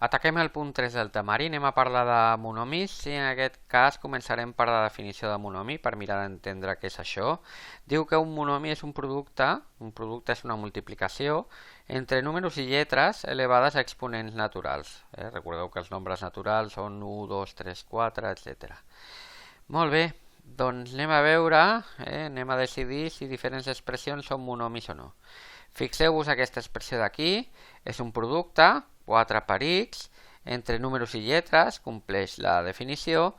Ataquem el punt 3 del temari, anem a parlar de monomis i en aquest cas començarem per la definició de monomi per mirar d'entendre què és això. Diu que un monomi és un producte és una multiplicació entre números i lletres elevades a exponents naturals. Recordeu que els nombres naturals són 1, 2, 3, 4, etc. Molt bé, doncs anem a veure, anem a decidir si diferents expressions són monomis o no. Fixeu-vos aquesta expressió d'aquí, és un producte, 4 per x, entre números i lletres, compleix la definició,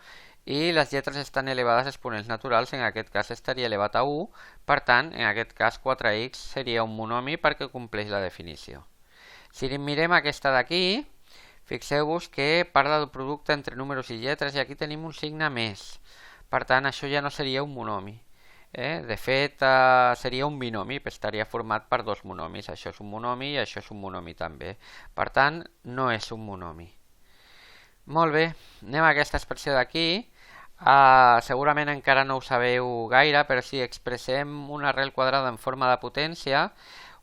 i les lletres estan elevades a exponents naturals, en aquest cas estaria elevat a 1, per tant, en aquest cas 4x seria un monomi perquè compleix la definició. Si mirem aquesta d'aquí, fixeu-vos que parla del producte entre números i lletres i aquí tenim un signe més, per tant, això ja no seria un monomi. De fet, seria un binomi, estaria format per dos monomis. Això és un monomi i això és un monomi també. Per tant, no és un monomi. Molt bé, anem a aquesta expressió d'aquí. Segurament encara no ho sabeu gaire, però si expressem una arrel quadrada en forma de potència,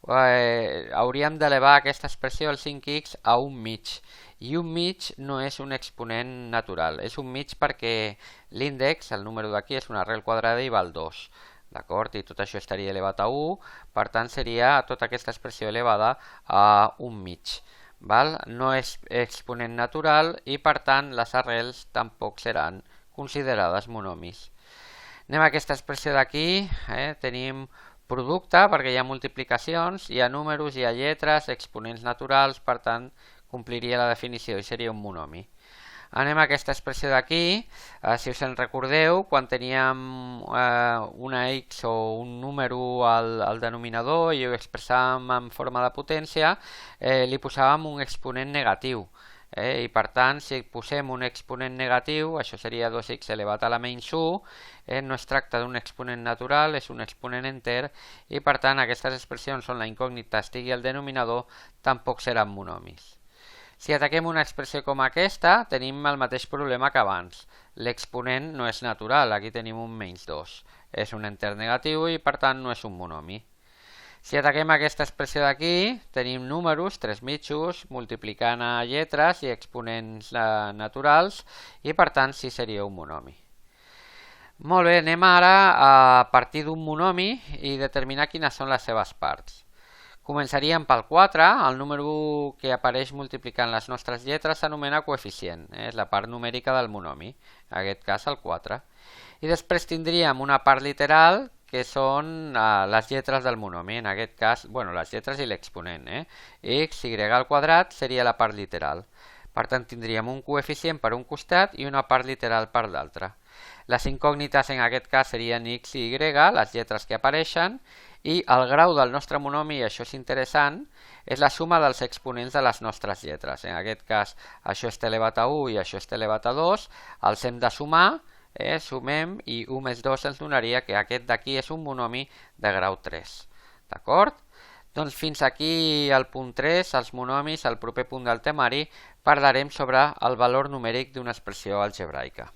hauríem d'elevar aquesta expressió, el 5x, a un mig. I un mig no és un exponent natural, és un mig perquè l'índex, el número d'aquí, és una arrel quadrada i val 2. D'acord? I tot això estaria elevat a 1, per tant seria tota aquesta expressió elevada a un mig. No és exponent natural i per tant les arrels tampoc seran considerades monomis. Anem a aquesta expressió d'aquí, tenim producte perquè hi ha multiplicacions, hi ha números, hi ha lletres, exponents naturals, per tant compliria la definició i seria un monomi. Anem a aquesta expressió d'aquí, si us en recordeu, quan teníem una x o un número al denominador i ho expressàvem en forma de potència, li posàvem un exponent negatiu. I per tant, si posem un exponent negatiu, això seria 2x elevat a la menys 1, no es tracta d'un exponent natural, és un exponent enter, i per tant aquestes expressions on la incògnita estigui al denominador tampoc seran monomis. Si ataquem una expressió com aquesta, tenim el mateix problema que abans. L'exponent no és natural, aquí tenim un menys 2. És un enter negatiu i per tant no és un monomi. Si ataquem aquesta expressió d'aquí, tenim números, 3 mitjos, multiplicant a lletres i exponents naturals i per tant sí seria un monomi. Molt bé, anem ara a partir d'un monomi i determinar quines són les seves parts. Començaríem pel 4, el número que apareix multiplicant les nostres lletres s'anomena coeficient, és la part numèrica del monomi, en aquest cas el 4. I després tindríem una part literal, que són les lletres del monomi, en aquest cas, les lletres i l'exponent. X, y al quadrat seria la part literal. Per tant, tindríem un coeficient per un costat i una part literal per l'altre. Les incògnites en aquest cas serien x i y, les lletres que apareixen, i el grau del nostre monomi, i això és interessant, és la suma dels exponents de les nostres lletres. En aquest cas, això està elevat a 1 i això està elevat a 2, els hem de sumar, sumem, i 1 més 2 ens donaria que aquest d'aquí és un monomi de grau 3. D'acord? Doncs fins aquí el punt 3, els monomis, al proper punt del temari, parlarem sobre el valor numèric d'una expressió algebraica.